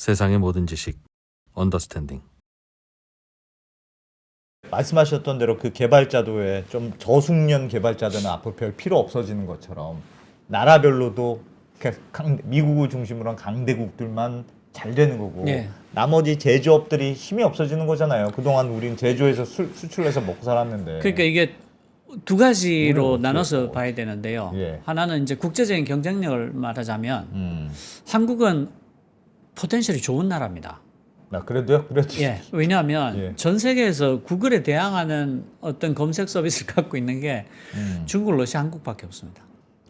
세상의 모든 지식 언더스탠딩. 말씀하셨던 대로 그 개발자도에 좀 저숙련 개발자들은 앞으로 별 필요 없어지는 것처럼 나라별로도 미국을 중심으로 한 강대국들만 잘 되는 거고 네. 나머지 제조업들이 힘이 없어지는 거잖아요. 그동안 우린 제조해서 수출해서 먹고 살았는데. 그러니까 이게 두 가지로 오히려 나눠서 어때요? 봐야 되는데요. 예. 하나는 이제 국제적인 경쟁력을 말하자면 한국은 포텐셜이 좋은 나라입니다. 그래도요? 그래도. 예. 왜냐하면 예. 전 세계에서 구글에 대항하는 어떤 검색 서비스를 갖고 있는 게 중국, 러시아, 한국밖에 없습니다.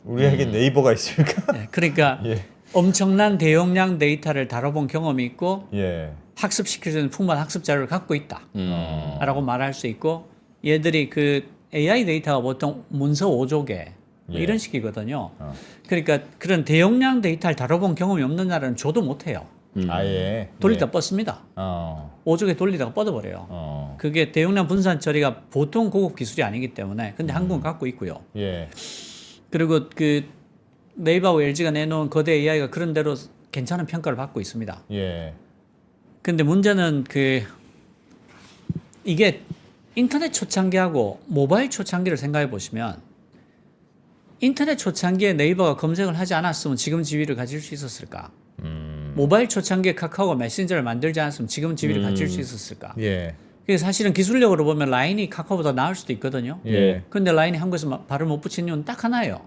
우리에게 네이버가 있으니까. 예. 그러니까 예. 엄청난 대용량 데이터를 다뤄본 경험이 있고 예. 학습시킬 수 있는 풍부한 학습 자료를 갖고 있다라고 말할 수 있고, 얘들이 그 AI 데이터가 보통 문서 5조개 뭐 예. 이런 식이거든요. 그러니까 그런 대용량 데이터를 다뤄본 경험이 없는 나라는 줘도 못해요. 아예. 돌리다 예. 뻗습니다. 5조개 돌리다가 뻗어버려요. 어. 그게 대용량 분산 처리가 보통 고급 기술이 아니기 때문에, 근데 한국은 갖고 있고요. 예. 그리고 그 네이버하고 LG가 내놓은 거대 AI가 그런 대로 괜찮은 평가를 받고 있습니다. 예. 근데 문제는 그 이게 인터넷 초창기하고 모바일 초창기를 생각해 보시면, 인터넷 초창기에 네이버가 검색을 하지 않았으면 지금 지위를 가질 수 있었을까? 모바일 초창기에 카카오가 메신저를 만들지 않았으면 지금 지위를 가질 수 있었을까? 예. 그게 사실은 기술력으로 보면 라인이 카카오보다 나을 수도 있거든요. 예. 근데 라인이 한국에서 발을 못 붙이는 이유는 딱 하나예요.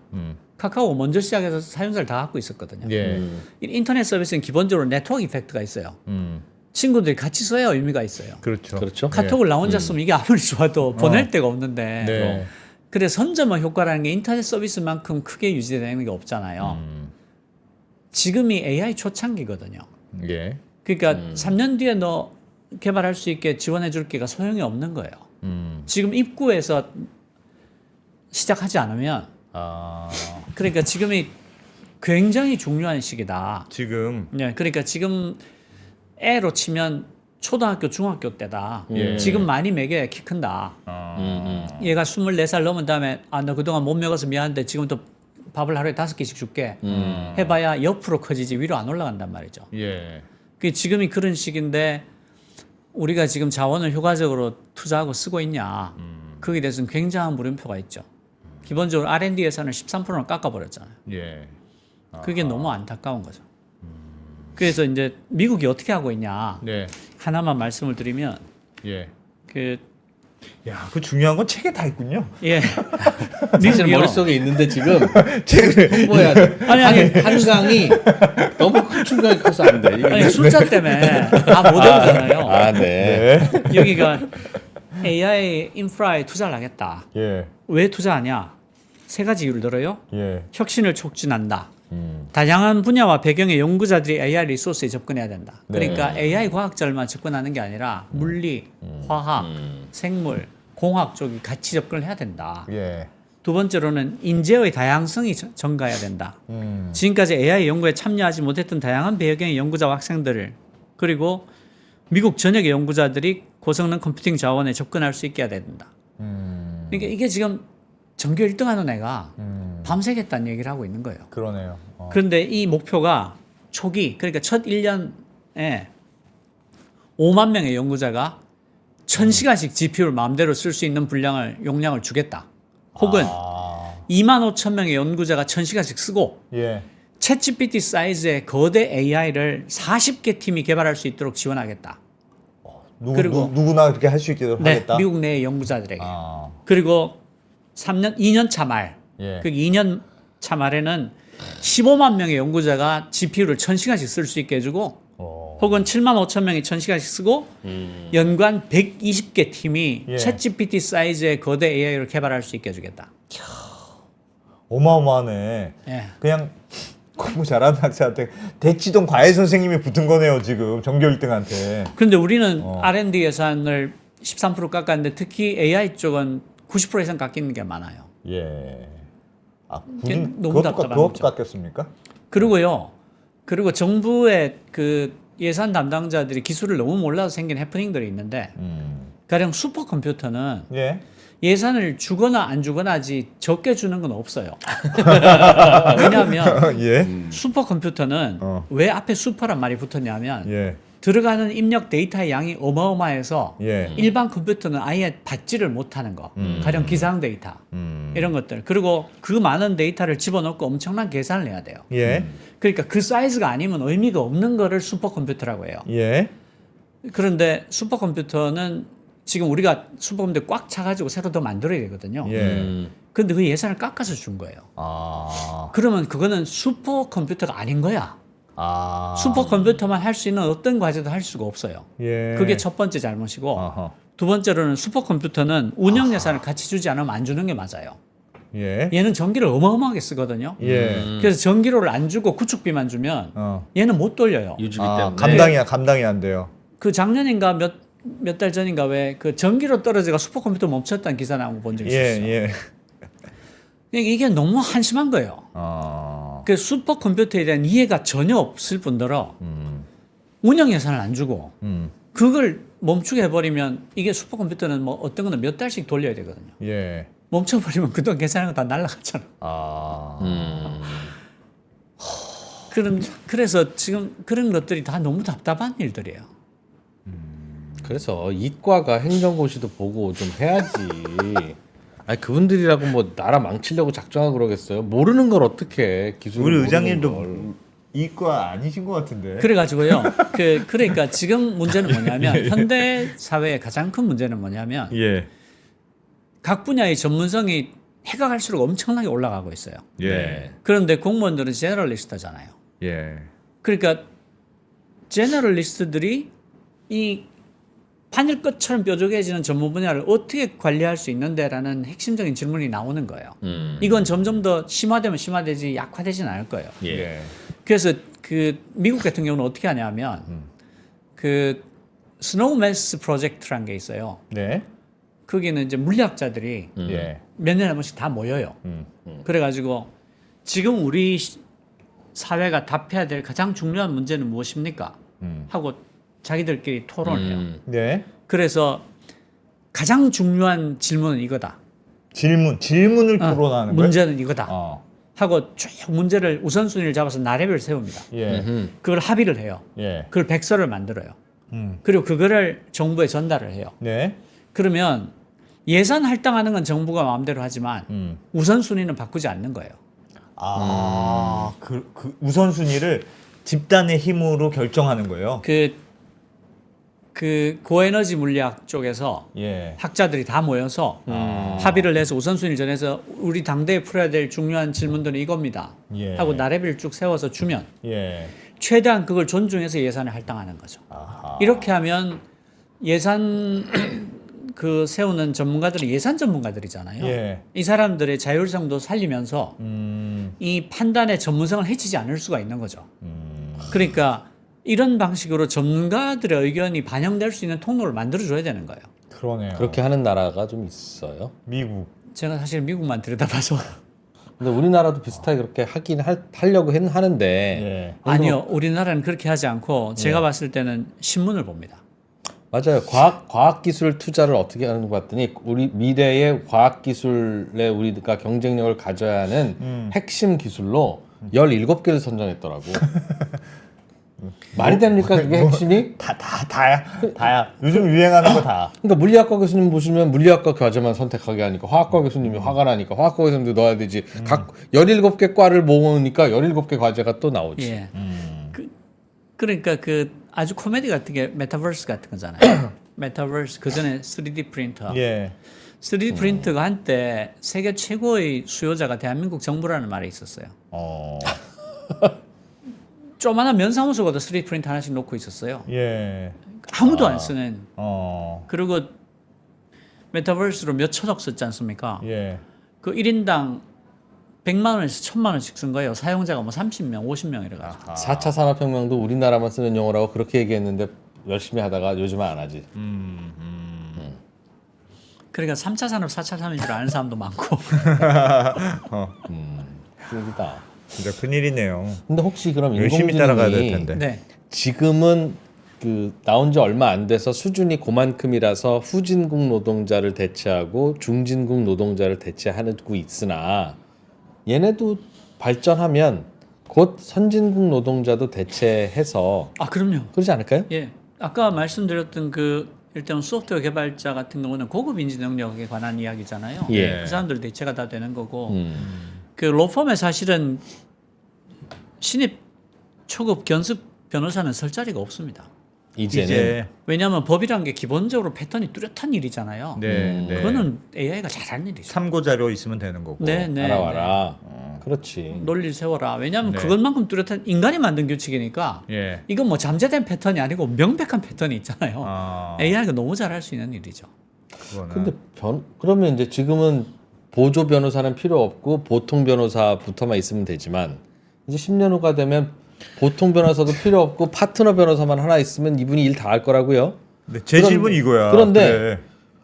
카카오가 먼저 시작해서 사용자를 다 갖고 있었거든요. 예. 인터넷 서비스는 기본적으로 네트워크 이펙트가 있어요. 음. 친구들이 같이 써야 의미가 있어요. 그렇죠. 그렇죠. 카톡을 나 혼자 쓰면 이게 아무리 좋아도 보낼 데가 없는데. 네. 그래 선점화 효과라는 게 인터넷 서비스만큼 크게 유지되는 게 없잖아요. 지금이 AI 초창기거든요. 예. 그러니까 3년 뒤에 너 개발할 수 있게 지원해 줄 게가 소용이 없는 거예요. 지금 입구에서 시작하지 않으면, 아. 그러니까 지금이 굉장히 중요한 시기다. 지금. 네, 그러니까 지금 애로 치면 초등학교, 중학교 때다. 예. 지금 많이 먹여야 키 큰다. 얘가 24살 넘은 다음에 너 그동안 못 먹어서 미안한데 지금 또 밥을 하루에 5끼씩 줄게. 해봐야 옆으로 커지지 위로 안 올라간단 말이죠. 예. 그 지금이 그런 시기인데 우리가 지금 자원을 효과적으로 투자하고 쓰고 있냐. 거기에 대해서는 굉장한 물음표가 있죠. 기본적으로 R&D 예산을 13%나 깎아버렸잖아요. 예. 그게 너무 안타까운 거죠. 그래서 이제 미국이 어떻게 하고 있냐. 네. 하나만 말씀을 드리면, 예. 그, 야, 그 중요한 건 책에 다 있군요. 예. 사실 미국이요. 머릿속에 있는데 지금 홍보해야 돼. 아니. 한강이 너무 큰 충격이 커서 안 돼. 이게 아니, 숫자 때문에 다 못 외우잖아요. 아, 네. 여기가 AI 인프라에 투자를 하겠다. 예. 왜 투자하냐? 세 가지 이유를 들어요. 예. 혁신을 촉진한다. 다양한 분야와 배경의 연구자들이 AI 리소스에 접근해야 된다. 그러니까 AI 과학자들만 접근하는 게 아니라 물리, 화학, 생물, 공학 쪽이 같이 접근을 해야 된다. 예. 두 번째로는 인재의 다양성이 증가해야 된다. 지금까지 AI 연구에 참여하지 못했던 다양한 배경의 연구자와 학생들을, 그리고 미국 전역의 연구자들이 고성능 컴퓨팅 자원에 접근할 수 있게 해야 된다. 그러니까 이게 지금 전교 1등 하는 애가 밤새겠다는 얘기를 하고 있는 거예요. 그러네요. 그런데 이 목표가 초기, 그러니까 첫 1년에 5만 명의 연구자가 1000시간씩 GPU를 마음대로 쓸 수 있는 용량을 주겠다. 혹은 2만 5천 명의 연구자가 1000시간씩 쓰고 예. 챗GPT 사이즈의 거대 AI를 40개 팀이 개발할 수 있도록 지원하겠다. 그리고 누구나 그렇게 할 수 있게 하겠다. 미국 내 연구자들에게. 아. 그리고 2년 차 말, 예. 그 2년 차 말에는 15만 명의 연구자가 GPU를 1000시간씩 쓸 수 있게 해주고, 혹은 7만 5천 명이 1000시간씩 쓰고, 연간 120개 팀이 예. 챗GPT 사이즈의 거대 AI를 개발할 수 있게 해주겠다. 어마어마하네. 예. 그냥 공부 잘하는 학생한테 대치동 과외 선생님이 붙은 거네요, 지금 전교 1등한테. 그런데 우리는 R&D 예산을 13% 깎았는데 특히 AI 쪽은 90% 이상 깎이는 게 많아요. 예. 아, 이게 굳이 너무 답답한 그것도 거죠. 깎였습니까? 그리고 정부의 그 예산 담당자들이 기술을 너무 몰라서 생긴 해프닝들이 있는데, 가령 슈퍼컴퓨터는 예. 예산을 주거나 안 주거나지 적게 주는 건 없어요. 왜냐하면 예. 슈퍼컴퓨터는 왜 앞에 슈퍼란 말이 붙었냐면 예. 들어가는 입력 데이터의 양이 어마어마해서 예. 일반 컴퓨터는 아예 받지를 못하는 거. 가령 기상 데이터 이런 것들. 그리고 그 많은 데이터를 집어넣고 엄청난 계산을 해야 돼요. 예. 그러니까 그 사이즈가 아니면 의미가 없는 거를 슈퍼컴퓨터라고 해요. 예. 그런데 슈퍼컴퓨터는 지금 우리가 슈퍼컴퓨터 꽉 차가지고 새로 더 만들어야 되거든요. 예. 근데 그 예산을 깎아서 준 거예요. 아. 그러면 그거는 슈퍼컴퓨터가 아닌 거야. 아. 슈퍼컴퓨터만 할 수 있는 어떤 과제도 할 수가 없어요. 예. 그게 첫 번째 잘못이고 아하. 두 번째로는 슈퍼컴퓨터는 운영 예산을 같이 주지 않으면 안 주는 게 맞아요. 예. 얘는 전기를 어마어마하게 쓰거든요. 예. 그래서 전기료를 안 주고 구축비만 주면 얘는 못 돌려요. 유지비 아, 때문에. 감당이 안 돼요. 그 작년인가 몇 달 전인가 왜 그 전기료 떨어져가 슈퍼컴퓨터 멈췄다는 기사 나온 거 본 적 예. 있었어요. 예. 이게 너무 한심한 거예요. 아. 그 슈퍼컴퓨터에 대한 이해가 전혀 없을 뿐더러 운영 예산을 안 주고 그걸 멈추게 해버리면 이게 슈퍼컴퓨터는 뭐 어떤 거는 몇 달씩 돌려야 되거든요. 예. 멈춰버리면 그동안 계산한 거 다 날라갔잖아. 아. 그래서 지금 그런 것들이 다 너무 답답한 일들이에요. 그래서 이과가 행정고시도 보고 좀 해야지. 아니 그분들이라고 뭐 나라 망치려고 작정하고 그러겠어요. 모르는 걸 어떻게 기술. 우리 의장님도 이과 아니신 것 같은데. 그래가지고요. 그러니까 지금 문제는 뭐냐면 현대 사회의 가장 큰 문제는 뭐냐면 예. 각 분야의 전문성이 해가 갈수록 엄청나게 올라가고 있어요. 예. 그런데 공무원들은 제너럴리스트잖아요. 예. 그러니까 제너럴리스트들이 이 판일 것처럼 뾰족해지는 전문 분야를 어떻게 관리할 수 있는데라는 핵심적인 질문이 나오는 거예요. 이건 점점 더 심화되면 심화되지 약화되지는 않을 거예요. 예. 그래서 그 미국 같은 경우는 어떻게 하냐면 그 스노우 매스 프로젝트라는 게 있어요. 네. 거기는 이제 물리학자들이 예. 몇 년에 한 번씩 다 모여요. 그래가지고 지금 우리 사회가 답해야 될 가장 중요한 문제는 무엇입니까? 하고 자기들끼리 토론을 해요. 네. 그래서 가장 중요한 질문은 이거다. 질문을 토론하는 거예요? 문제는 이거다. 어. 하고 쭉 문제를 우선순위를 잡아서 나래별 세웁니다. 예. 그걸 합의를 해요. 예. 그걸 백서를 만들어요. 그리고 그거를 정부에 전달을 해요. 네. 그러면 예산 할당하는 건 정부가 마음대로 하지만 우선순위는 바꾸지 않는 거예요. 아, 그 우선순위를 집단의 힘으로 결정하는 거예요. 그 고에너지 물리학 쪽에서 예. 학자들이 다 모여서 합의를 해서 우선순위를 정해서 우리 당대에 풀어야 될 중요한 질문들은 이겁니다. 예. 하고 나래비를 쭉 세워서 주면 예. 최대한 그걸 존중해서 예산을 할당하는 거죠. 아하. 이렇게 하면 예산 그 세우는 전문가들은 예산 전문가들이잖아요. 예. 이 사람들의 자율성도 살리면서 이 판단의 전문성을 해치지 않을 수가 있는 거죠. 그러니까 이런 방식으로 전문가들의 의견이 반영될 수 있는 통로를 만들어줘야 되는 거예요. 그러네요. 그렇게 하는 나라가 좀 있어요. 미국. 제가 사실 미국만 들여다봐서 근데 우리나라도 비슷하게 그렇게 하려고 하는데 예. 아니요, 우리나라는 그렇게 하지 않고 제가 봤을 때는 신문을 봅니다. 맞아요. 과학기술 투자를 어떻게 하는 것 봤더니 우리 미래의 과학기술에 우리가 경쟁력을 가져야 하는 핵심 기술로 17개를 선정했더라고. 말이 됩니까 그게 핵심이? 다야. 요즘 유행하는 거 다. 그러니까 물리학과 교수님 보시면 물리학과 과제만 선택하게 하니까 화학과 교수님이 화가 나니까 화학과 교수님도 넣어야 되지. 각 17개 과를 모으니까 17개 과제가 또 나오지. 예. 그러니까 그 아주 코미디 같은 게 메타버스 같은 거잖아요. 메타버스 그 전에 3D 프린터. 예. 3D 프린터가 한때 세계 최고의 수요자가 대한민국 정부라는 말이 있었어요. 조만한 면사무소가도 3D 프린터 하나씩 놓고 있었어요. 예. 아무도 안 쓰는. 그리고 그리고 메타버스로 몇 천억 썼지 않습니까? 예. 그 1인당 100만 원에서 1000만 원씩 쓴 거예요. 사용자가 뭐 30명, 50명 이래가지고. 4차 산업혁명도 우리나라만 쓰는 용어라고 그렇게 얘기했는데 열심히 하다가 요즘은 안 하지. 그러니까 3차 산업, 4차 산업인 줄 아는 사람도 많고. 큰일이다. 진짜 큰일이네요. 근데 혹시 그럼 열심히 따라가야 될 인공지능이 텐데. 네. 지금은 그 나온 지 얼마 안 돼서 수준이 그만큼이라서 후진국 노동자를 대체하고 중진국 노동자를 대체하고 있으나 얘네도 발전하면 곧 선진국 노동자도 대체해서 아 그럼요. 그러지 않을까요? 예, 아까 말씀드렸던 그 일단 소프트웨어 개발자 같은 경우는 고급 인지 능력에 관한 이야기잖아요. 예. 그 사람들 대체가 다 되는 거고 그 로펌에 사실은 신입 초급 견습 변호사는 설 자리가 없습니다. 이제는 이제 왜냐하면 법이란 게 기본적으로 패턴이 뚜렷한 일이잖아요. 네. 그거는 AI가 잘하는 일이죠. 참고 자료 있으면 되는 거고. 네, 네. 알아와라. 그렇지. 논리를 세워라. 왜냐하면 네. 그것만큼 뚜렷한 인간이 만든 규칙이니까 예. 이건 뭐 잠재된 패턴이 아니고 명백한 패턴이 있잖아요. 아, AI가 너무 잘할 수 있는 일이죠. 그거는. 근데 그러면 이제 지금은 보조 변호사는 필요 없고 보통 변호사부터만 있으면 되지만 이제 10년 후가 되면 보통 변호사도 필요 없고 파트너 변호사만 하나 있으면 이분이 일 다 할 거라고요. 네, 제 질문 이거야. 그런데 그래.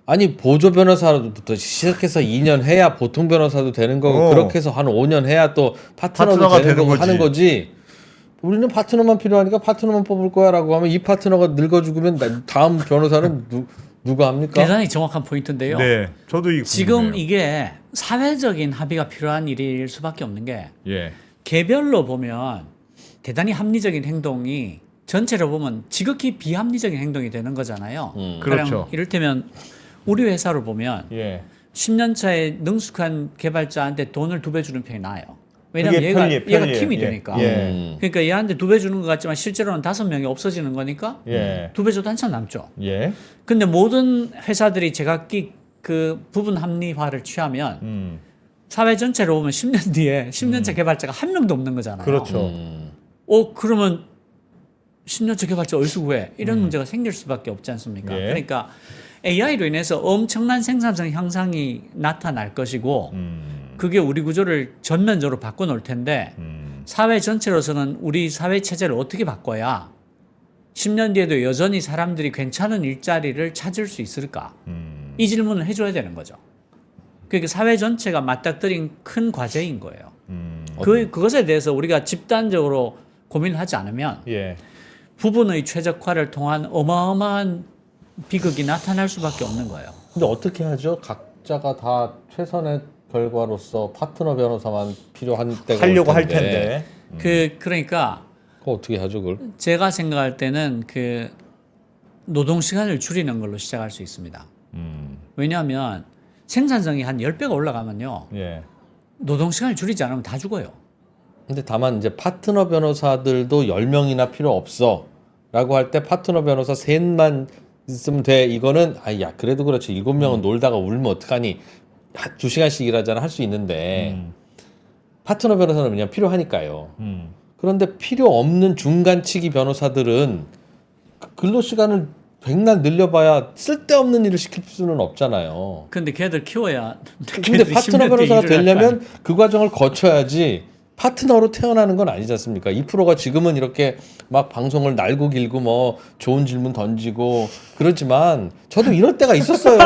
아니 보조 변호사부터 시작해서 2년 해야 보통 변호사도 되는 거고 그렇게 해서 한 5년 해야 또 파트너도 파트너가 되는 거고 되는 하는 거지. 우리는 파트너만 필요하니까 파트너만 뽑을 거야라고 하면 이 파트너가 늙어 죽으면 다음 변호사는 누가 합니까? 대단히 정확한 포인트인데요. 네, 저도 이 지금 궁금해요. 이게 사회적인 합의가 필요한 일일 수밖에 없는 게 예. 개별로 보면 대단히 합리적인 행동이 전체로 보면 지극히 비합리적인 행동이 되는 거잖아요. 그렇죠. 가령 이를테면 우리 회사를 보면 예. 10년 차에 능숙한 개발자한테 돈을 2배 주는 편이 나아요. 왜냐하면 그게 얘가 편리해요. 팀이 예. 되니까. 예. 그러니까 얘한테 2배 주는 것 같지만 실제로는 5명이 없어지는 거니까 예. 2배 줘도 한참 남죠. 예. 근데 모든 회사들이 제각기 그 부분 합리화를 취하면 사회 전체로 보면 10년 뒤에 10년차 개발자가 한 명도 없는 거잖아요. 그렇죠. 그러면 10년차 개발자 어디서 구해? 이런 문제가 생길 수밖에 없지 않습니까? 예. 그러니까 AI로 인해서 엄청난 생산성 향상이 나타날 것이고 그게 우리 구조를 전면적으로 바꿔놓을 텐데 사회 전체로서는 우리 사회 체제를 어떻게 바꿔야 10년 뒤에도 여전히 사람들이 괜찮은 일자리를 찾을 수 있을까? 이 질문을 해줘야 되는 거죠. 그러니까 사회 전체가 맞닥뜨린 큰 과제인 거예요. 그것에 대해서 우리가 집단적으로 고민하지 않으면 예. 부분의 최적화를 통한 어마어마한 비극이 나타날 수밖에 없는 거예요. 근데 어떻게 하죠? 각자가 다 최선의 결과로서 파트너 변호사만 필요한 때가 하려고 올 할 텐데. 텐데. 그러니까 그거 어떻게 하죠, 그걸? 제가 생각할 때는 그 노동 시간을 줄이는 걸로 시작할 수 있습니다. 왜냐하면 생산성이 한 10배가 올라가면요. 예. 노동 시간을 줄이지 않으면 다 죽어요. 근데 다만 이제 파트너 변호사들도 10명이나 필요 없어 라고 할 때 파트너 변호사 셋만 있으면 돼. 이거는 야 그래도 그렇지 7명은 놀다가 울면 어떡하니 2시간씩 일하잖아 할 수 있는데 파트너 변호사는 그냥 필요하니까요. 그런데 필요 없는 중간치기 변호사들은 근로시간을 백날 늘려봐야 쓸데없는 일을 시킬 수는 없잖아요. 근데 걔들 키워야. 근데 파트너 변호사가 되려면 그 과정을 거쳐야지 파트너로 태어나는 건 아니지 않습니까? 2%가 지금은 이렇게 막 방송을 날고 길고 뭐 좋은 질문 던지고 그러지만 저도 이럴 때가 있었어요.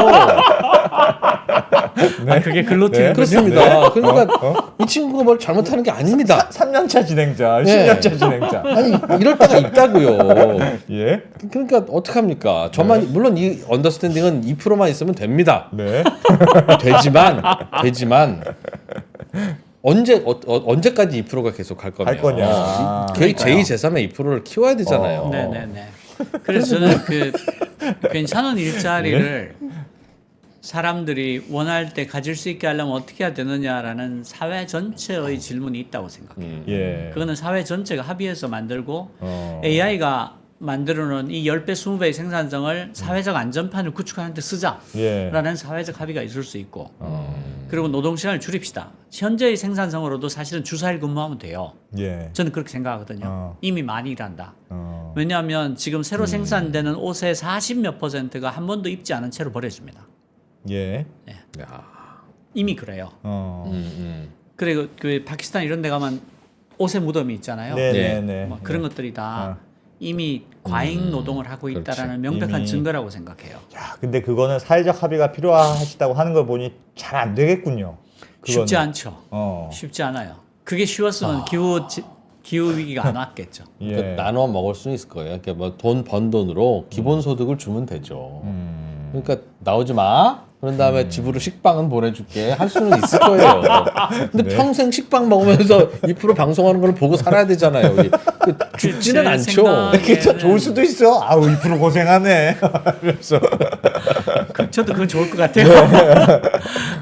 그게 글로 튀는 거죠? 그렇습니다. 그러니까 이 친구가 뭘 잘못하는 게 아닙니다. 3년차 진행자, 네. 10년차 진행자. 아니 이럴 때가 있다고요. 예. 그러니까 어떡합니까? 저만 물론 이 언더스탠딩은 2%만 있으면 됩니다. 네. 되지만 언제까지 2%가 계속 갈 거냐? 할 거냐. 거의 제2제3의 2%를 키워야 되잖아요. 네네네. 그래서 저는 그 괜찮은 일자리를 사람들이 원할 때 가질 수 있게 하려면 어떻게 해야 되느냐라는 사회 전체의 질문이 있다고 생각해요. 예. 그거는 사회 전체가 합의해서 만들고 AI가 만들어놓은 이 10배, 20배의 생산성을 사회적 안전판을 구축하는 데 쓰자라는 예. 사회적 합의가 있을 수 있고 그리고 노동시간을 줄입시다. 현재의 생산성으로도 사실은 주사일 근무하면 돼요. 예. 저는 그렇게 생각하거든요. 이미 많이 일한다. 어. 왜냐하면 지금 새로 생산되는 옷의 40몇 %가 한 번도 입지 않은 채로 버려집니다. 예. 야. 이미 그래요. 그리고 그 파키스탄 이런 데 가면 옷의 무덤이 있잖아요. 네네네. 뭐 그런 것들이 다 이미 과잉 노동을 하고 있다라는 명백한 이미. 증거라고 생각해요. 야, 근데 그거는 사회적 합의가 필요하시다고 하는 걸 보니 잘 안 되겠군요. 그거는. 쉽지 않죠. 쉽지 않아요. 그게 쉬웠으면 기후 위기가 안 왔겠죠. 예. 그 나눠 먹을 수는 있을 거예요. 그러니까 뭐 돈 번 돈으로 기본 소득을 주면 되죠. 그러니까 나오지 마. 그런 다음에 집으로 식빵은 보내줄게 할 수는 있을 거예요. 근데 네. 평생 식빵 먹으면서 2% 방송하는 걸 보고 살아야 되잖아요. 죽지는 제 않죠. 생각에는 그게 좋을 수도 있어. 아우 2% 고생하네. 그래서 저도 그건 좋을 것 같아요.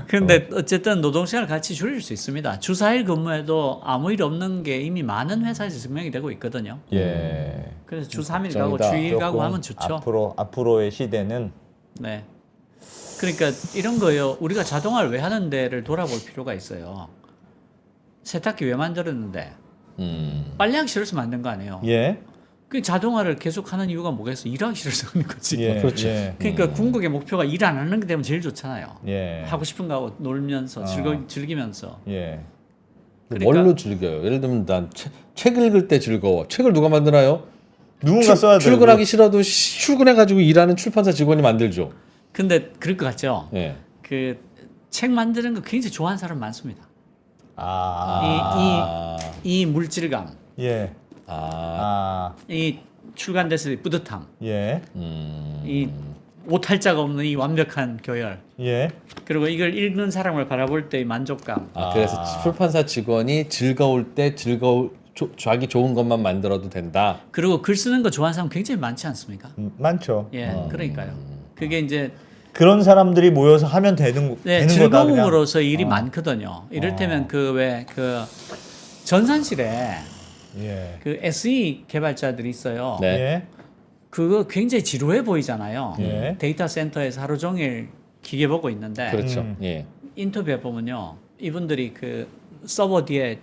그런데 어쨌든 노동시간을 같이 줄일 수 있습니다. 주 4일 근무에도 아무 일 없는 게 이미 많은 회사에서 증명이 되고 있거든요. 예. 그래서 주 3일 가고 걱정이다. 주 2일 가고 조금 하면 좋죠. 앞으로의 시대는 네. 그러니까 이런 거요. 우리가 자동화를 왜 하는데를 돌아볼 필요가 있어요. 세탁기 왜 만들었는데 빨래하기 싫어서 만든 거 아니에요. 예. 그 자동화를 계속 하는 이유가 뭐겠어? 일하기 싫어서 하는 거지. 예. 그렇죠. 예. 그러니까 궁극의 목표가 일 안 하는 게 되면 제일 좋잖아요. 예. 하고 싶은 거 하고 놀면서 즐기면서. 예. 그러니까- 뭘로 즐겨요? 예를 들면 난 책 읽을 때 즐거워. 책을 누가 만드나요? 누군가 써야 되고. 출근하기 싫어도 출근해가지고 일하는 출판사 직원이 만들죠. 근데 그럴 것 같죠. 예. 그 책 만드는 거 굉장히 좋아하는 사람 많습니다. 이 물질감, 예. 이 출간됐을 때 뿌듯함, 예. 이 오탈자가 없는 이 완벽한 교열, 예. 그리고 이걸 읽는 사람을 바라볼 때의 만족감. 그래서 출판사 직원이 즐거울 때 자기 좋은 것만 만들어도 된다. 그리고 글 쓰는 거 좋아하는 사람 굉장히 많지 않습니까? 많죠. 예, 그러니까요. 그게 이제 그런 사람들이 모여서 하면 되는 거다. 그냥. 즐거움으로서 일이 많거든요. 이를테면 그 전산실에 예. 그 SE 개발자들이 있어요. 네. 예. 그거 굉장히 지루해 보이잖아요. 예. 데이터 센터에서 하루 종일 기계 보고 있는데 그렇죠. 예. 인터뷰해 보면요, 이분들이 그 서버 뒤에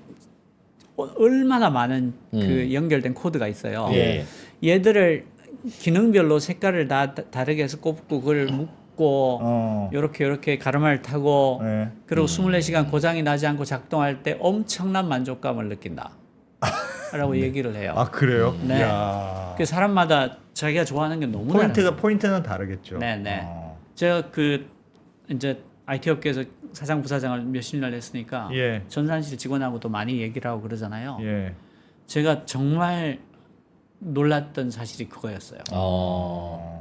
얼마나 많은 그 연결된 코드가 있어요. 예. 얘들을 기능별로 색깔을 다 다르게 해서 꼽고 그걸 묶고 요렇게 가르마를 타고 예. 그리고 24시간 고장이 나지 않고 작동할 때 엄청난 만족감을 느낀다. 라고 얘기를 해요. 아 그래요? 네. 야. 그 사람마다 자기가 좋아하는 게 너무 다르죠. 포인트는 다르겠죠. 네네. 제가 그 이제 IT 업계에서 사장 부사장을 몇십 년 했으니까 예. 전산실 직원하고도 많이 얘기를 하고 그러잖아요. 예. 제가 정말 놀랐던 사실이 그거였어요.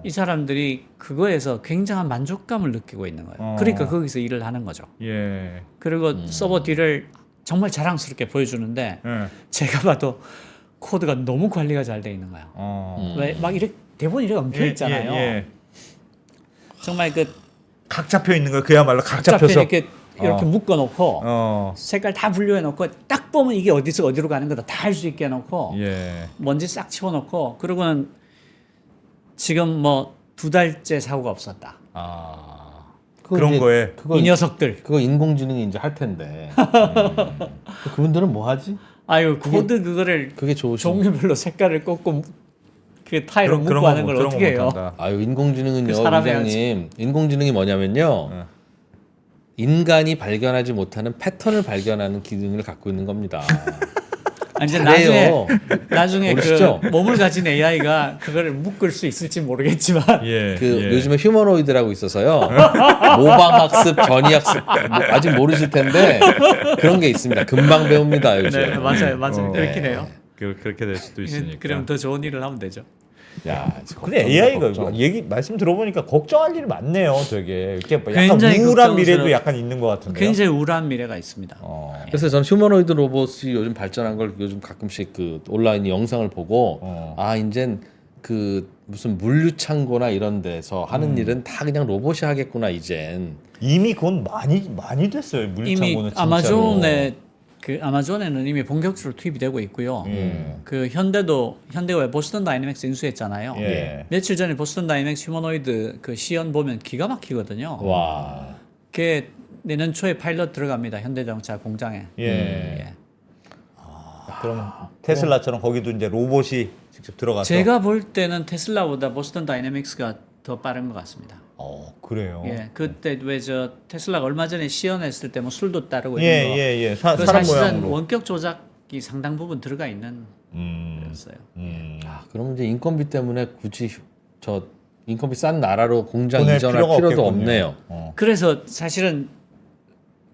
이 사람들이 그거에서 굉장한 만족감을 느끼고 있는 거예요. 그러니까 거기서 일을 하는 거죠. 예. 그리고 서버 뒤를 정말 자랑스럽게 보여주는데 예. 제가 봐도 코드가 너무 관리가 잘 돼 있는 거예요. 왜 막 이렇게 대본이 이렇게 엉켜 있잖아요. 예. 정말 그 각 잡혀 있는 거 그야말로 각 잡혀 잡혀서 이렇게 묶어놓고 색깔 다 분류해놓고 딱 보면 이게 어디서 어디로 가는 거다 다 알 수 있게 해놓고 예. 먼지 싹 치워놓고 그러고는 지금 뭐 2달째 사고가 없었다. 그런 거에 이 녀석들. 그거 인공지능이 이제 할 텐데. 그분들은 뭐 하지? 아유 코드 그거를 그게 좋으신. 종류별로 색깔을 꽂고 그 타일을 묶고 하는 걸 어떻게 해요? 아유 인공지능은요, 그 사람이 위장님. 인공지능이 뭐냐면요. 인간이 발견하지 못하는 패턴을 발견하는 기능을 갖고 있는 겁니다. 아니, 이제 잘해요. 나중에 모르시죠? 그 몸을 가진 AI가 그거를 묶을 수 있을지 모르겠지만 예. 요즘에 휴머노이드라고 있어서요. 모방학습, 전이학습 아직 모르실 텐데 그런 게 있습니다. 금방 배웁니다 요즘. 네, 맞아요. 그렇긴 해요. 그렇게 될 수도 있으니까. 그럼 더 좋은 일을 하면 되죠. 야, 근데 AI가 말씀 들어보니까 걱정할 일이 많네요. 되게 이렇게 뭐 약간 굉장히 우울한 미래도 걱정스러워. 약간 있는 것 같은데요. 굉장히 우울한 미래가 있습니다. 그래서 전 휴머노이드 로봇이 요즘 발전한 걸 요즘 가끔씩 그 온라인 영상을 보고 이젠 그 무슨 물류 창고나 이런 데서 하는 일은 다 그냥 로봇이 하겠구나 이젠. 이미 그건 많이 됐어요. 이미 물창고는 진짜로. 아마존에는 이미 본격적으로 투입이 되고 있고요. 그 현대가 왜 보스턴 다이내믹스 인수했잖아요. 예. 며칠 전에 보스턴 다이내믹스 휴머노이드 그 시연 보면 기가 막히거든요. 와. 그게 내년 초에 파일럿 들어갑니다. 현대자동차 공장에. 예. 그럼 테슬라처럼 거기도 이제 로봇이 직접 들어가서. 제가 볼 때는 테슬라보다 보스턴 다이내믹스가 더 빠른 것 같습니다. 그래요. 예, 그때 왜 저 테슬라가 얼마 전에 시연했을 때 뭐 술도 따르고 예, 이런 거. 예. 그 사람 사실은 모양으로. 원격 조작이 상당 부분 들어가 있는 거였어요. 그러면 이제 인건비 때문에 굳이 저 인건비 싼 나라로 공장 보낼 이전할 필요가 필요도 없겠군요. 없네요. 그래서 사실은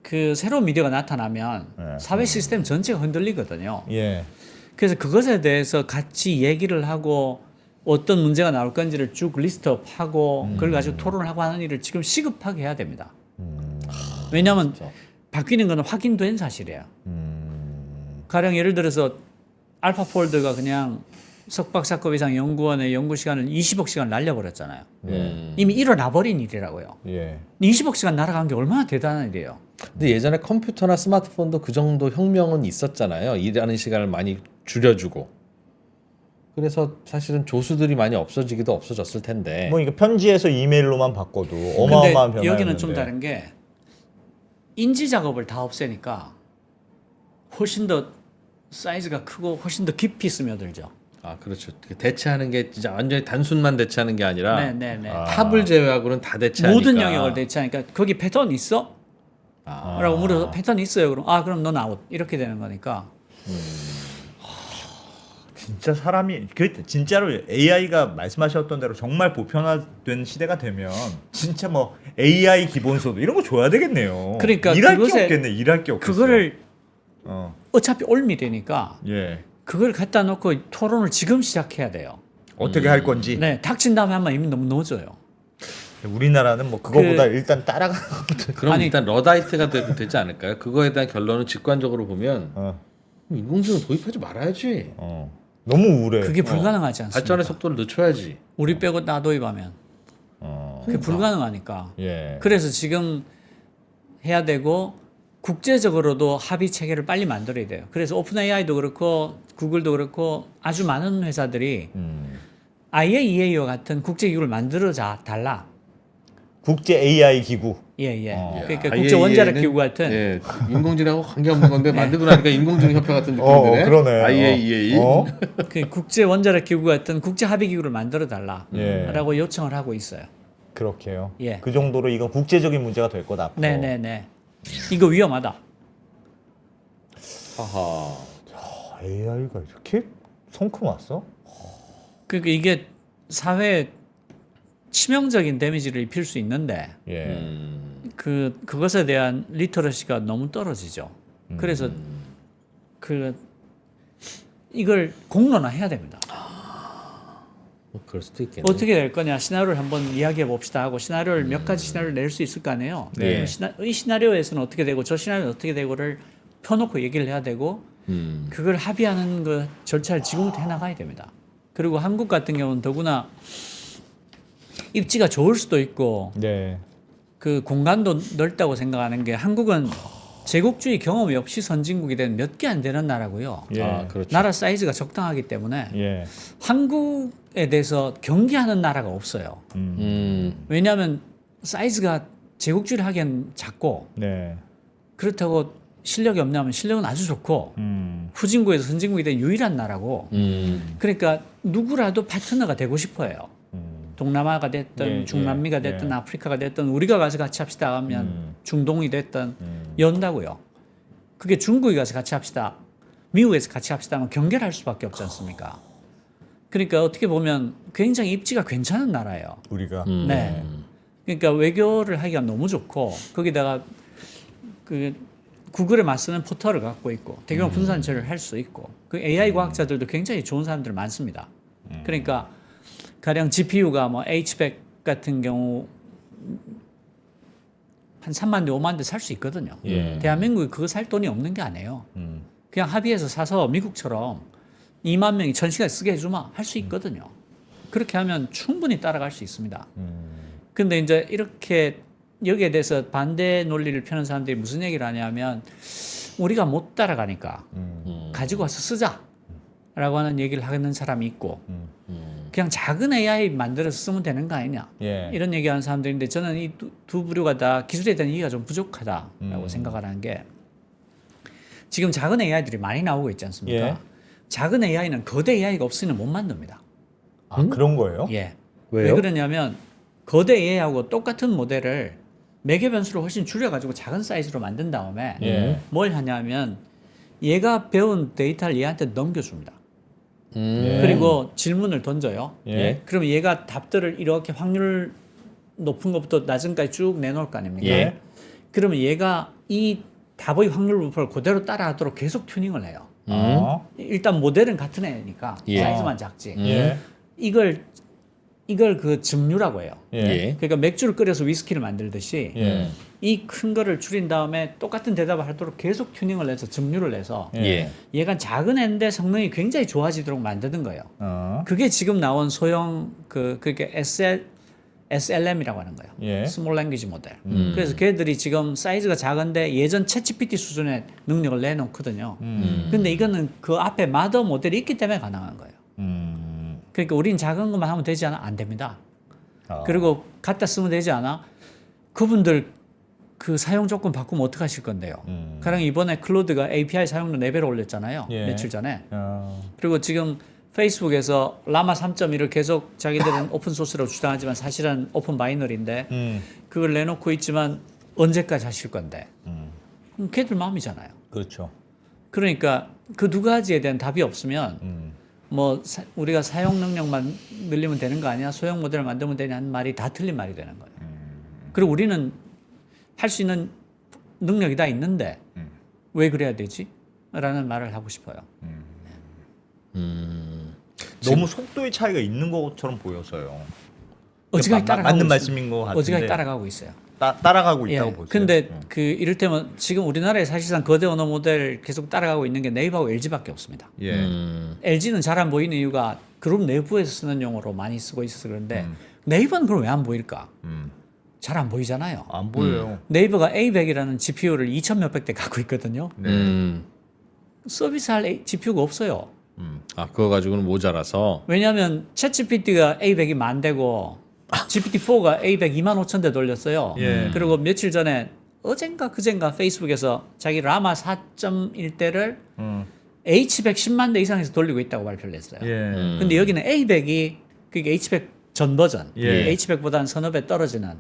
그 새로운 미디어가 나타나면 예. 사회 시스템 전체가 흔들리거든요. 예. 그래서 그것에 대해서 같이 얘기를 하고 어떤 문제가 나올 건지를 쭉 리스트업하고 그걸 가지고 토론을 하고 하는 일을 지금 시급하게 해야 됩니다. 왜냐하면 진짜. 바뀌는 건 확인된 사실이에요. 가령 예를 들어서 알파폴드가 그냥 석박사급 이상 연구원의 연구 시간을 20억 시간 날려버렸잖아요. 이미 일어나 버린 일이라고요. 예. 20억 시간 날아간 게 얼마나 대단한 일이에요. 근데 예전에 컴퓨터나 스마트폰도 그 정도 혁명은 있었잖아요. 일하는 시간을 많이 줄여주고. 그래서 사실은 조수들이 많이 없어지기도 없어졌을 텐데. 뭐 이거 편지에서 이메일로만 바꿔도 어마어마한 변화였는데. 근데 여기는 좀 다른 게 인지 작업을 다 없애니까 훨씬 더 사이즈가 크고 훨씬 더 깊이 스며들죠. 아 그렇죠. 대체하는 게 진짜 완전히 단순만 대체하는 게 아니라 네네네. 탑을 제외하고는 다 대체하니까. 모든 영역을 대체하니까 거기 패턴 있어? 라고 물어서 패턴 있어요. 그럼 넌 아웃 이렇게 되는 거니까. 진짜 사람이 진짜로 AI가 말씀하셨던 대로 정말 보편화된 시대가 되면 진짜 뭐 AI 기본소득 이런 거 줘야 되겠네요. 그러니까 일할 게 그것에 없겠네. 일할 게 없겠어. 그거를 어. 어차피 올미되니까 예. 그걸 갖다 놓고 토론을 지금 시작해야 돼요. 어떻게 할 건지. 네, 닥친 다음에 하면 이미 너무 늦어요. 우리나라는 뭐 그거보다 일단 따라가. 그럼 아니, 일단 러다이트가 되지 않을까요? 그거에 대한 결론은 직관적으로 보면 인공지능 도입하지 말아야지. 너무 우울해. 그게 불가능하지 않습니까? 발전의 속도를 늦춰야지. 우리 빼고 나 도입하면 그게 불가능하니까. 예. 그래서 지금 해야 되고 국제적으로도 합의 체계를 빨리 만들어야 돼요. 그래서 오픈 AI도 그렇고 구글도 그렇고 아주 많은 회사들이 IAEA와 같은 국제기구를 만들어 달라. 국제 AI 기구. 예. 그러니까 IAEA 는 국제 원자력 기구 같은 예, 인공지능하고 관계없는 건데 만들고 나니까 인공지능 협회 같은 느낌이 드네. 그러네. IAEA. 그 국제 원자력 기구 같은 국제 합의 기구를 만들어 달라라고 예. 요청을 하고 있어요. 그렇게요. 예. 그 정도로 이건 국제적인 문제가 될 거다. 앞으로. 네네네. 이거 위험하다. 하하. AI가 이렇게 성큼 왔어? 그러니까 이게 사회에 치명적인 데미지를 입힐 수 있는데 예. 그것에 대한 리터러시가 너무 떨어지죠. 그래서 이걸 공론화해야 됩니다. 뭐 그럴 수도 있겠네. 어떻게 될 거냐 시나리오를 한번 이야기해 봅시다 하고 시나리오를 몇 가지 시나리오를 낼 수 있을 거 아니에요. 네. 이 시나리오에서는 어떻게 되고 저 시나리오는 어떻게 되고를 펴놓고 얘기를 해야 되고 그걸 합의하는 그 절차를 지금부터 해나가야 됩니다. 그리고 한국 같은 경우는 더구나 입지가 좋을 수도 있고 네. 그 공간도 넓다고 생각하는 게 한국은 제국주의 경험이 없이 선진국이 된 몇 개 안 되는 나라고요. 예. 아, 그렇죠. 나라 사이즈가 적당하기 때문에 예. 한국에 대해서 경계하는 나라가 없어요. 왜냐하면 사이즈가 제국주의를 하기엔 작고 네. 그렇다고 실력이 없냐면 실력은 아주 좋고 후진국에서 선진국이 된 유일한 나라고 그러니까 누구라도 파트너가 되고 싶어요. 동남아가 됐든 예, 중남미가 예, 됐든 예. 아프리카가 됐든 우리가 가서 같이 합시다 하면 중동이 됐든 연다고요. 그게 중국이 가서 같이 합시다. 미국에서 같이 합시다 하면 경계를 할 수밖에 없지 않습니까? 그러니까 어떻게 보면 굉장히 입지가 괜찮은 나라예요. 우리가. 네. 그러니까 외교를 하기가 너무 좋고 거기다가 그 구글에 맞서는 포털을 갖고 있고 대규모 분산처리를 할 수 있고 그 AI 과학자들도 굉장히 좋은 사람들 많습니다. 그러니까 가령 GPU가 뭐 H100 같은 경우 한 3만 대, 5만 대 살 수 있거든요. 예. 대한민국이 그거 살 돈이 없는 게 아니에요. 그냥 합의해서 사서 미국처럼 2만 명이 1000시간 쓰게 해주마 할 수 있거든요. 그렇게 하면 충분히 따라갈 수 있습니다. 근데 이제 이렇게 여기에 대해서 반대 논리를 펴는 사람들이 무슨 얘기를 하냐면 우리가 못 따라가니까 가지고 와서 쓰자라고 하는 얘기를 하는 사람이 있고 그냥 작은 AI 만들어서 쓰면 되는 거 아니냐 예. 이런 얘기하는 사람들인데 저는 이 두 부류가 다 기술에 대한 이해가 좀 부족하다라고 생각을 하는 게 지금 작은 AI들이 많이 나오고 있지 않습니까? 예. 작은 AI는 거대 AI가 없으면 못 만듭니다. 아, 그런 거예요? 예. 왜요? 왜 그러냐면 거대 AI하고 똑같은 모델을 매개 변수를 훨씬 줄여가지고 작은 사이즈로 만든 다음에 예. 뭘 하냐면 얘가 배운 데이터를 얘한테 넘겨줍니다. 예. 그리고 질문을 던져요. 예. 그럼 얘가 답들을 이렇게 확률 높은 것부터 낮은까지 쭉 내놓을 거 아닙니까? 예. 그러면 얘가 이 답의 확률 분포를 그대로 따라하도록 계속 튜닝을 해요. 일단 모델은 같은 애니까 예. 사이즈만 작지. 예. 이걸 그 증류라고 해요. 예. 그러니까 맥주를 끓여서 위스키를 만들듯이 예. 이 큰 거를 줄인 다음에 똑같은 대답을 하도록 계속 튜닝을 해서 증류를 해서 예. 얘가 작은 애인데 성능이 굉장히 좋아지도록 만드는 거예요. 그게 지금 나온 소형 그게 SLM이라고 하는 거예요. 예. 스몰 랭귀지 모델. 그래서 걔들이 지금 사이즈가 작은데 예전 챗GPT 수준의 능력을 내놓거든요. 근데 이거는 그 앞에 마더 모델이 있기 때문에 가능한 거예요. 그러니까 우린 작은 것만 하면 되지 않아? 안 됩니다. 그리고 갖다 쓰면 되지 않아? 그분들 그 사용 조건 바꾸면 어떡하실 건데요? 가령 이번에 클로드가 API 사용료 4배로 올렸잖아요. 예. 며칠 전에. 그리고 지금 페이스북에서 라마 3.1을 계속 자기들은 오픈소스라고 주장하지만 사실은 오픈 바이너리인데 그걸 내놓고 있지만 언제까지 하실 건데? 그럼 걔들 마음이잖아요. 그렇죠. 그러니까 그 두 가지에 대한 답이 없으면 뭐 우리가 사용 능력만 늘리면 되는 거 아니야? 소형 모델을 만들면 되냐는 말이 다 틀린 말이 되는 거예요. 그리고 우리는 할 수 있는 능력이 다 있는데 왜 그래야 되지? 라는 말을 하고 싶어요. 너무 속도의 차이가 있는 것처럼 보여서요. 어지간히 따라가고 맞는 있습니다. 말씀인 것 같은데. 어지간히 따라가고 있어요. 따라가고 있다고 보세요. 근데 그 이를테면 지금 우리나라에 사실상 거대 언어 모델 계속 따라가고 있는 게 네이버하고 LG밖에 없습니다. 예. LG는 잘 안 보이는 이유가 그룹 내부에서 쓰는 용어로 많이 쓰고 있어서 그런데 네이버는 그럼 왜 안 보일까? 잘 안 보이잖아요. 안 보여요. 네이버가 A100이라는 GPU를 2,000 몇백 대 갖고 있거든요. 네. 서비스할 GPU가 없어요. 아, 그거 가지고는 모자라서. 왜냐하면 챗GPT가 A100이 10,000대고 GPT-4가 A100 25,000대 돌렸어요. 예. 그리고 며칠 전에 어젠가 그젠가 페이스북에서 자기 라마 4.1대를 H100 10만 대 이상에서 돌리고 있다고 발표를 했어요. 예. 근데 여기는 A100이 그게 H100 전 버전, 예. H100보다는 서너 배 떨어지는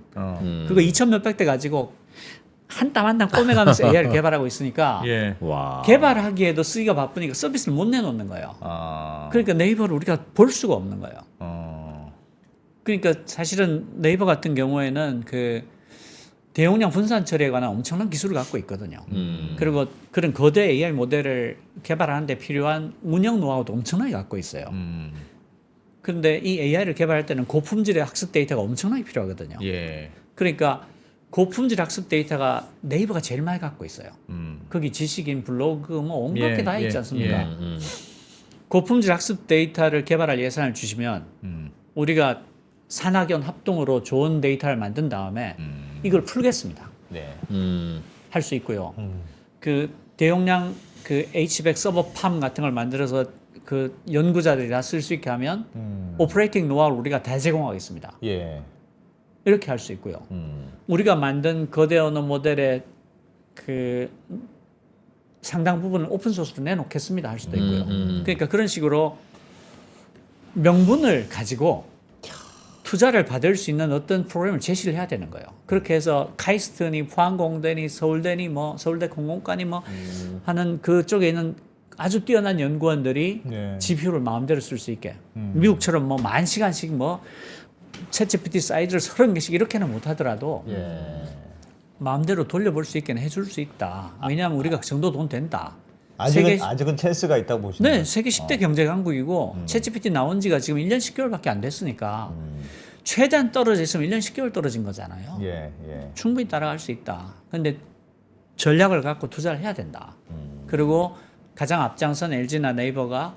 그거 2,000 몇백 대 가지고 한 땀 한 땀 꼬매가면서 AI를 개발하고 있으니까 예. 와. 개발하기에도 쓰기가 바쁘니까 서비스를 못 내놓는 거예요. 아. 그러니까 네이버를 우리가 볼 수가 없는 거예요. 그러니까 사실은 네이버 같은 경우에는 그 대용량 분산 처리에 관한 엄청난 기술을 갖고 있거든요. 그리고 그런 거대 AI 모델을 개발하는 데 필요한 운영 노하우도 엄청나게 갖고 있어요. 그런데 이 AI를 개발할 때는 고품질의 학습 데이터가 엄청나게 필요하거든요. 예. 그러니까 고품질 학습 데이터가 네이버가 제일 많이 갖고 있어요. 거기 지식인, 블로그 뭐 온갖 예, 게 다 예, 있지 않습니까? 예. 고품질 학습 데이터를 개발할 예산을 주시면 우리가 산학연 합동으로 좋은 데이터를 만든 다음에 이걸 풀겠습니다. 네. 할 수 있고요. 그 대용량 그 H100 서버 팜 같은 걸 만들어서 그 연구자들이 다 쓸 수 있게 하면 오퍼레이팅 노하우를 우리가 다 제공하겠습니다. 예. 이렇게 할 수 있고요. 우리가 만든 거대 언어 모델의 그 상당 부분을 오픈 소스로 내놓겠습니다 할 수도 있고요. 그러니까 그런 식으로 명분을 가지고 투자를 받을 수 있는 어떤 프로그램을 제시를 해야 되는 거예요. 그렇게 해서 카이스트니 포항공대니 서울대니 뭐 서울대 공공과니 뭐 하는 그쪽에 있는 아주 뛰어난 연구원들이 네. GPU를 마음대로 쓸 수 있게 미국처럼 뭐 10,000시간씩 뭐 챗GPT 사이즈를 30개씩 이렇게는 못 하더라도 예. 마음대로 돌려볼 수 있게는 해줄 수 있다. 왜냐하면 우리가 그 정도 돈 된다. 아직은 찬스가 있다고 보시는 네, 거예요? 세계 10대 경제 강국이고 챗GPT 나온 지가 지금 1년 10개월밖에 안 됐으니까 최대한 떨어져 있으면 1년 10개월 떨어진 거잖아요. 예, 예. 충분히 따라갈 수 있다. 근데 전략을 갖고 투자를 해야 된다. 그리고 가장 앞장선 LG나 네이버가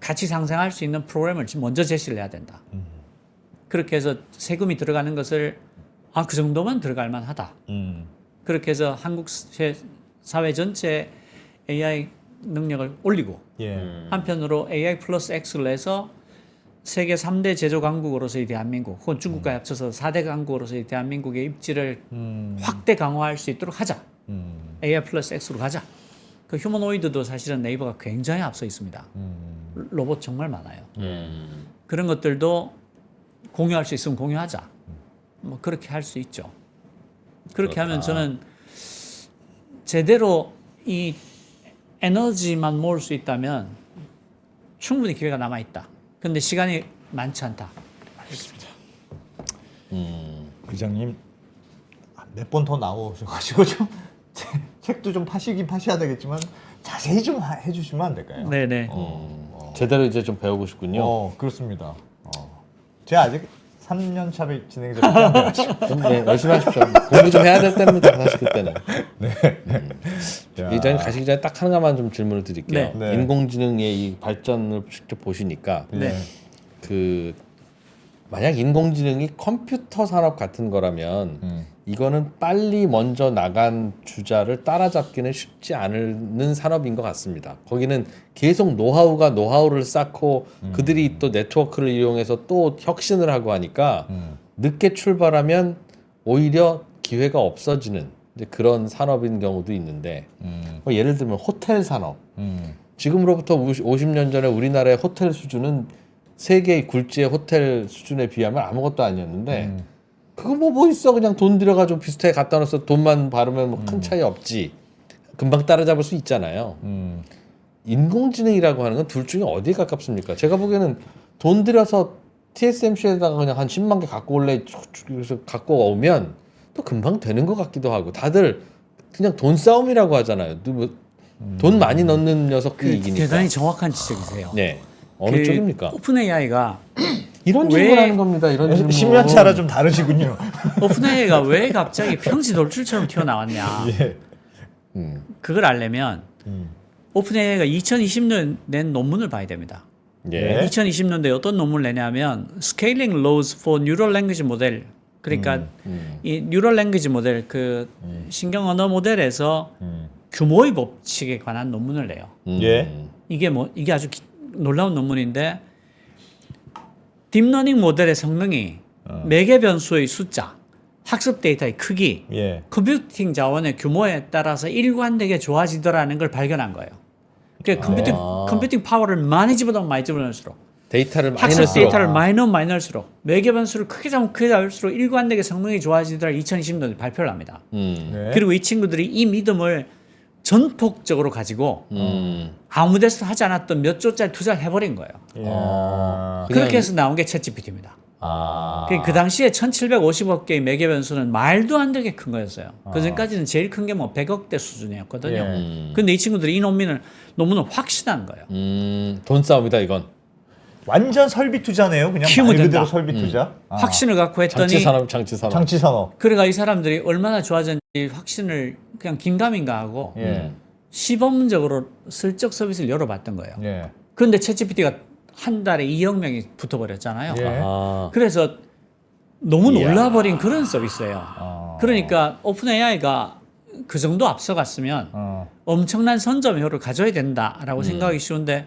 같이 상생할 수 있는 프로그램을 지금 먼저 제시를 해야 된다. 그렇게 해서 세금이 들어가는 것을 그 정도만 들어갈 만하다. 그렇게 해서 한국 사회 전체 AI 능력을 올리고 예. 한편으로 AI 플러스 X를 해서 세계 3대 제조 강국으로서의 대한민국 혹은 중국과 합쳐서 4대 강국으로서의 대한민국의 입지를 확대 강화할 수 있도록 하자. AI 플러스 X로 가자. 그 휴머노이드도 사실은 네이버가 굉장히 앞서 있습니다. 로봇 정말 많아요. 그런 것들도 공유할 수 있으면 공유하자. 뭐 그렇게 할 수 있죠. 그렇게 하면 저는 제대로 이 에너지만 모을 수 있다면 충분히 기회가 남아 있다. 근데 시간이 많지 않다. 부장님 몇 번 더 나오셔가지고 좀 책도 좀 파시긴 파셔야 되겠지만 자세히 자세히 좀 해주시면 안 될까요? 네네. 제대로 이제 좀 배우고 싶군요. 그렇습니다. 제가 아직 3년 차에 진행자밖에 안 돼가지고. 좀 열심히 하십시오. 공부 좀 해야 될 때입니다. 사실 그때는. 야. 이전에 가시기 전에 딱 하나만 좀 질문을 드릴게요. 네. 인공지능의 이 발전을 직접 보시니까 네. 그 만약 인공지능이 컴퓨터 산업 같은 거라면 이거는 빨리 먼저 나간 주자를 따라잡기는 쉽지 않은 산업인 것 같습니다. 거기는 계속 노하우를 쌓고 그들이 또 네트워크를 이용해서 또 혁신을 하고 하니까 늦게 출발하면 오히려 기회가 없어지는 이제 그런 산업인 경우도 있는데 뭐 예를 들면 호텔 산업. 지금으로부터 50년 전에 우리나라의 호텔 수준은 세계의 굴지의 호텔 수준에 비하면 아무것도 아니었는데 그거 뭐 있어 그냥 돈 들여가지고 비슷하게 갖다 놔서 돈만 바르면 뭐 큰 차이 없지 금방 따라잡을 수 있잖아요. 인공지능이라고 하는 건 둘 중에 어디에 가깝습니까? 제가 보기에는 돈 들여서 TSMC에다가 그냥 한 10만 개 갖고 올래 그래서 갖고 오면 또 금방 되는 것 같기도 하고 다들 그냥 돈 싸움이라고 하잖아요. 돈 많이 넣는 녀석들이 이기니까. 대단히 정확한 지적이세요. 네. 어느 쪽입니까? 오픈 AI가 이런 왜- 질문하는 겁니다. 이런 질문. 10년 차라 좀 다르시군요. 오픈 AI가 왜 갑자기 평지 돌출처럼 튀어나왔냐? 예. 그걸 알려면 오픈 AI가 2020년 낸 논문을 봐야 됩니다. 예. 2020년도에 어떤 논문을 내냐면 Scaling Laws for Neural Language Model. 그러니까 이 Neural Language 모델 그 신경 언어 모델에서 규모의 법칙에 관한 논문을 내요. 예. 이게 아주 놀라운 논문인데 딥러닝 모델의 성능이 매개 변수의 숫자, 학습 데이터의 크기, 예. 컴퓨팅 자원의 규모에 따라서 일관되게 좋아지더라는 걸 발견한 거예요. 그러니까 컴퓨팅 파워를 많이 집어넣으면 많이 집어넣을수록 데이터를 많이 학습 넣을수록 데이터를 많이 넣으면 많이 넣을수록 매개 변수를 크게 잡으면 크게 잡을수록 일관되게 성능이 좋아지더라 2020년에 발표를 합니다. 네. 그리고 이 친구들이 이 믿음을 전폭적으로 가지고 아무 데서도 하지 않았던 몇 조짜리 투자를 해버린 거예요. 예. 그렇게 해서 나온 게 챗GPT입니다. 그 당시에 1750억 개의 매개 변수는 말도 안 되게 큰 거였어요. 그 전까지는 제일 큰 게 뭐 100억대 수준이었거든요. 근데 이 친구들이 이 논문을 확신한 거예요. 돈 싸움이다 이건. 완전 설비 투자네요. 그냥 키우면 말 그대로 된다. 설비 투자. 확신을 갖고 했더니 장치 산업. 장치 산업. 그래가 이 사람들이 얼마나 좋아졌는지 확신을 그냥 긴가민가 하고 예. 시범적으로 슬쩍 서비스를 열어봤던 거예요. 예. 그런데 챗GPT가 한 달에 2억 명이 붙어버렸잖아요. 예. 그래서 너무 이야. 놀라버린 그런 서비스예요. 그러니까 오픈 AI가 그 정도 앞서갔으면 엄청난 선점효를 가져야 된다라고 생각하기 쉬운데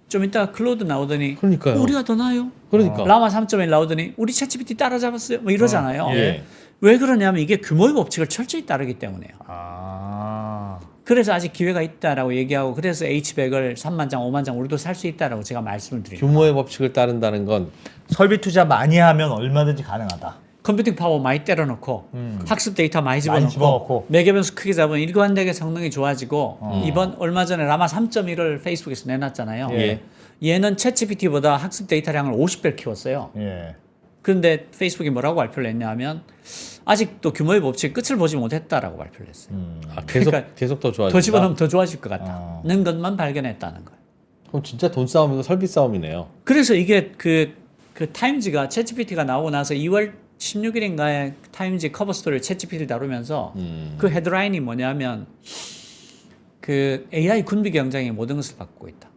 좀 이따가 클로드 나오더니 그러니까요. 우리가 더 나아요. 그러니까. 라마 3.1 나오더니 우리 챗GPT 따라잡았어요. 뭐 이러잖아요. 예. 왜 그러냐면 이게 규모의 법칙을 철저히 따르기 때문에요. 그래서 아직 기회가 있다라고 얘기하고 그래서 H100을 3만 장, 5만 장 우리도 살 수 있다라고 제가 말씀을 드립니다. 규모의 법칙을 따른다는 건 설비 투자 많이 하면 얼마든지 가능하다. 컴퓨팅 파워 많이 때려넣고 학습 데이터 많이 많이 집어넣고 집어넣고. 매개 변수 크게 잡으면 일관되게 성능이 좋아지고 이번 얼마 전에 라마 3.1을 페이스북에서 내놨잖아요. 예. 얘는 챗GPT보다 학습 데이터량을 50배를 키웠어요. 예. 그런데 페이스북이 뭐라고 발표를 했냐면 아직도 규모의 법칙 끝을 보지 못했다라고 발표를 했어요. 계속 더 좋아진다. 더 집어넣으면 더 좋아질 것 같다는 것만 발견했다는 거예요. 그럼 진짜 돈 싸움이고 설비 싸움이네요. 그래서 이게 그 타임즈가 챗GPT가 나오고 나서 2월 16일인가에 타임즈 커버 스토리를 챗GPT를 다루면서 그 헤드라인이 뭐냐면 그 AI 군비 경쟁이 모든 것을 바꾸고 있다.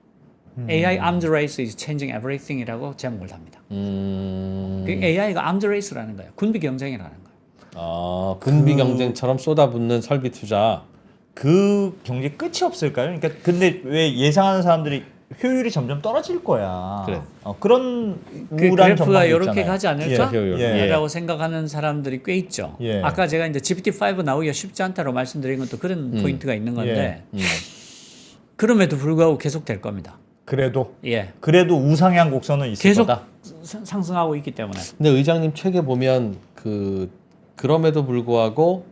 AI arms race is changing everything이라고 제목을 답니다. 그 AI가 arms race라는 거예요. 군비 경쟁이라는 거예요. 아, 군비 경쟁처럼 쏟아붓는 설비 투자. 그 경제 끝이 없을까요? 그러니까 근데 왜 예상하는 사람들이 효율이 점점 떨어질 거야. 그래. 그런 그 우울한 그래프가 전망이 이렇게 있잖아요. 가지 않을까? 예. 라고 생각하는 사람들이 꽤 있죠. 예. 아까 제가 이제 GPT-5 나오기가 쉽지 않다고 말씀드린 것도 그런 포인트가 있는 건데 그럼에도 불구하고 계속 될 겁니다. 그래도 예. 우상향 곡선은 있을 계속 거다. 상승하고 있기 때문에. 근데 의장님 책에 보면 그럼에도 불구하고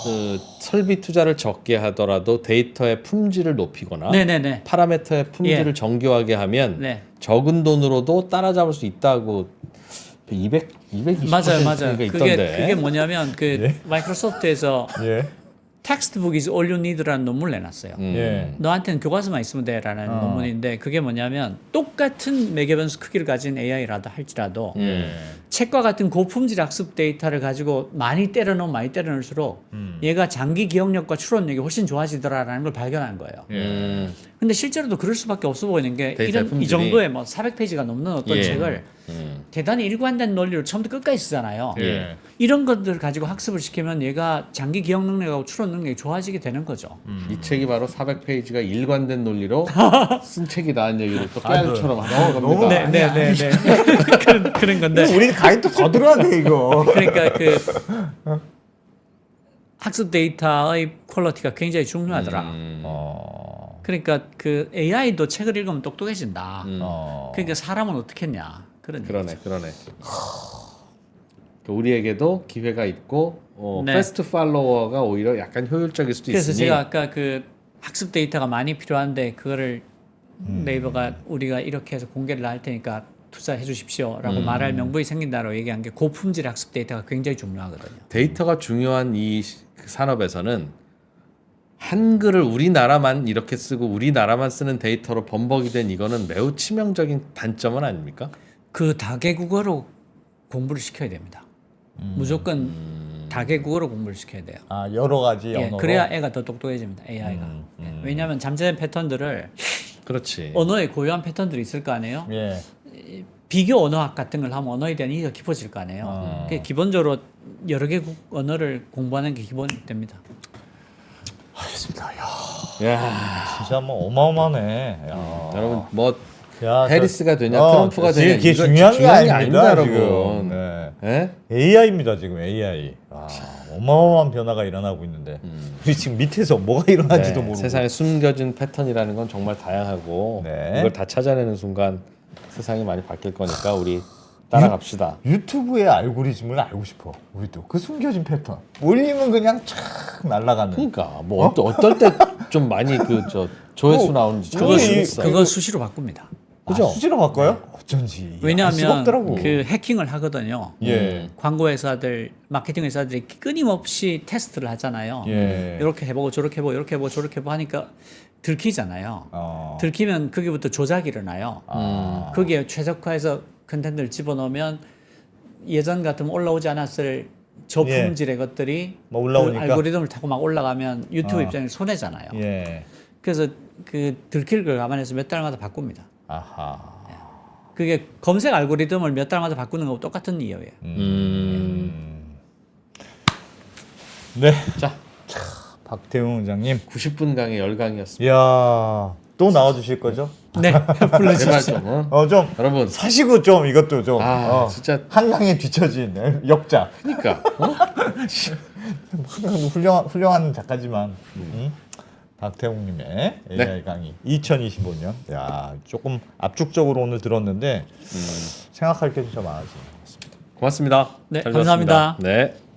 그 설비 투자를 적게 하더라도 데이터의 품질을 높이거나 네네네. 파라미터의 품질을 예. 정교하게 하면 네. 적은 돈으로도 따라잡을 수 있다고 220%가 맞아요. 있던데. 그게 뭐냐면 그 마이크로소프트에서 예. 텍스트북 is all you need라는 논문을 내놨어요. 예. 너한테는 교과서만 있으면 돼라는 논문인데 그게 뭐냐면 똑같은 매개변수 크기를 가진 AI라도 할지라도 책과 같은 고품질 학습 데이터를 가지고 많이 때려넣을수록 얘가 장기 기억력과 추론력이 훨씬 좋아지더라라는 걸 발견한 거예요. 근데 실제로도 그럴 수밖에 없어 보이는 게 데이터의 이 품질이. 정도의 뭐 400페이지가 넘는 어떤 예. 책을 대단히 일관된 논리로 처음부터 끝까지 쓰잖아요. 예. 이런 것들을 가지고 학습을 시키면 얘가 장기 기억 능력하고 추론 능력이 좋아지게 되는 거죠. 이 책이 바로 400페이지가 일관된 논리로 쓴 책이다는 얘기를 또 깨알처럼 하는 겁니다. 네. 그런 건데. 우리 가이드 더 들어야 돼 이거. 그러니까 그 학습 데이터의 퀄리티가 굉장히 중요하더라. 그러니까 그 AI도 책을 읽으면 똑똑해진다. 그러니까 사람은 어떻게 했냐 그런 그러네. 그러니까 우리에게도 기회가 있고 네. 패스트 팔로워가 오히려 약간 효율적일 수도 그래서 있으니 제가 아까 그 학습 데이터가 많이 필요한데 그거를 네이버가 우리가 이렇게 해서 공개를 할 테니까 투자해 주십시오라고 말할 명분이 생긴다고 얘기한 게 고품질 학습 데이터가 굉장히 중요하거든요. 데이터가 중요한 이 산업에서는 한글을 우리나라만 이렇게 쓰고 우리나라만 쓰는 데이터로 범벅이 된 이거는 매우 치명적인 단점은 아닙니까? 그 다개국어로 공부를 시켜야 됩니다. 무조건 다개국어로 공부를 시켜야 돼요. 아 여러 가지 예, 언어로. 그래야 애가 더 똑똑해집니다. AI가. 왜냐하면 잠재된 패턴들을 그렇지. 언어에 고유한 패턴들이 있을 거 아니에요. 예. 비교 언어학 같은 걸 하면 언어에 대한 이해가 깊어질 거 아니에요. 그게 기본적으로 여러 개국 언어를 공부하는 게 기본이 됩니다. 알겠습니다. 야, 진짜 뭐 어마어마하네. 야. 여러분 뭐 야, 해리스가 되냐 어, 트럼프가 되냐 그게 이거 중요한 게 아닙니다, 여러분. 지금. 네. 예? AI입니다 지금 AI. 어마어마한 변화가 일어나고 있는데 우리 지금 밑에서 뭐가 일어나는지도 네, 모르고. 세상에 숨겨진 패턴이라는 건 정말 다양하고 네. 이걸 다 찾아내는 순간 세상이 많이 바뀔 거니까 우리 따라갑시다. 유튜브의 알고리즘을 알고 싶어. 우리도 그 숨겨진 패턴. 올리면 그냥 촥 날아가는. 그러니까 뭐 어떨 때 좀 많이 그 저 조회수 나오는지 그거 모르겠어요. 그거 수시로 바꿉니다. 그죠? 수시로 바꿔요? 어쩐지. 알 수가 왜냐하면 없더라고. 그 해킹을 하거든요. 예. 광고 회사들, 마케팅 회사들이 끊임없이 테스트를 하잖아요. 예. 이렇게 해보고 저렇게 해보고 이렇게 해보고 저렇게 해보고 하니까 들키잖아요. 아. 들키면 거기부터 조작이 일어나요. 거기에 최적화해서 컨텐츠를 집어넣으면 예전 같으면 올라오지 않았을 저품질의 것들이 뭐 올라오니까? 그 알고리즘을 타고 막 올라가면 유튜브 입장에서 손해잖아요. 예. 그래서 그 들킬 걸 감안해서 몇 달마다 바꿉니다. 아하. 그게 검색 알고리즘을 몇 달마다 바꾸는 거하고 똑같은 이유예요. 네. 자, 박태웅 원장님. 90분 강의 열강이었습니다. 이야, 또 나와주실 거죠? 네, 제발 좀 좀 여러분 사시고 좀 이것도 좀 진짜 한강에 뒤처진 역작. 그러니까 훌륭한 작가지만 박태웅님의 AI 네. 강의 2025년. 야, 조금 압축적으로 오늘 들었는데 생각할 게 진짜 많아지. 고맙습니다. 네, 잘 감사합니다. 들었습니다. 네.